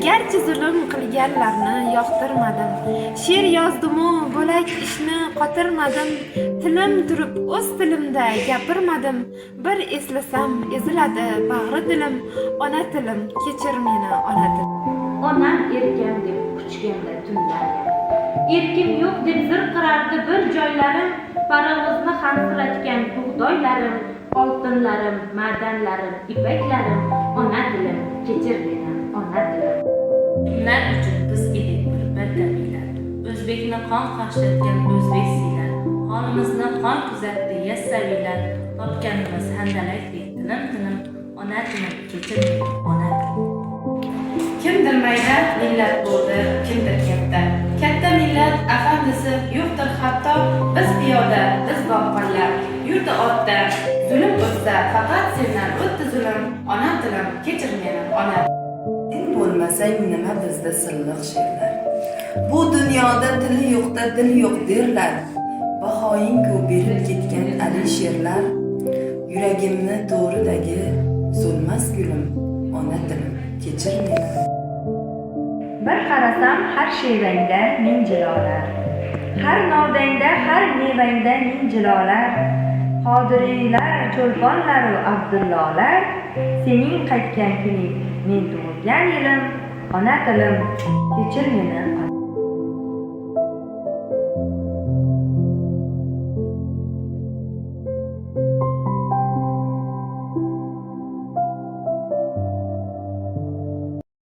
Garchi zulm qilganlarni yoqtirmadim, she'r yozdimu bo'lak ishni qotirmadim, tilim turib o'z tilimda gapirmadim, bir eslasam eziladi bag'ri dilim, ona tilim, kechir meni ona tilim. Onam erkam deb quchganda tunlarim, erkim yo'q deb zirqirardi bir joylarim, paravozni hamsiratgan bug'doylarim, oltinlarim, ma'danlarim, ipaklarim, ona tilim, kechir meni ona tilim. Kimlar uchun biz edik bir millat, o'zbekni qon qashlatgan o'zbek siylar, holimizni qon kuzatdi yassaviylar, topganimiz handalakdek tilim, ona tilim, kechir meni ona tilim. Kimdir mayda millat bo'ldi, kimdir katta millat afandisi yo'qdir hatto, biz piyoda, biz boqqanlar, yurdi otda, zulm o'tsa faqat sendan o'tdi zulm, ona tilim, kechir meni ona. Sen bo'lmasang nima bizda silliq she'rlar, bu dunyoda tili yo'qda dil yo'q derlar, bahoying-ku berib ketgan ali she'rlar, yuragimni to'ridagi so'lmas gulim, ona tilim, kechir meni. Bir qarasam har she'ringda ming jilolar, har nodangda har mevangda ming jilolar, qodiriylar, cho'lponlar va abdullolar, sening qaytgan kuning men tug'ilgan yilim, ona tilim, kechir meni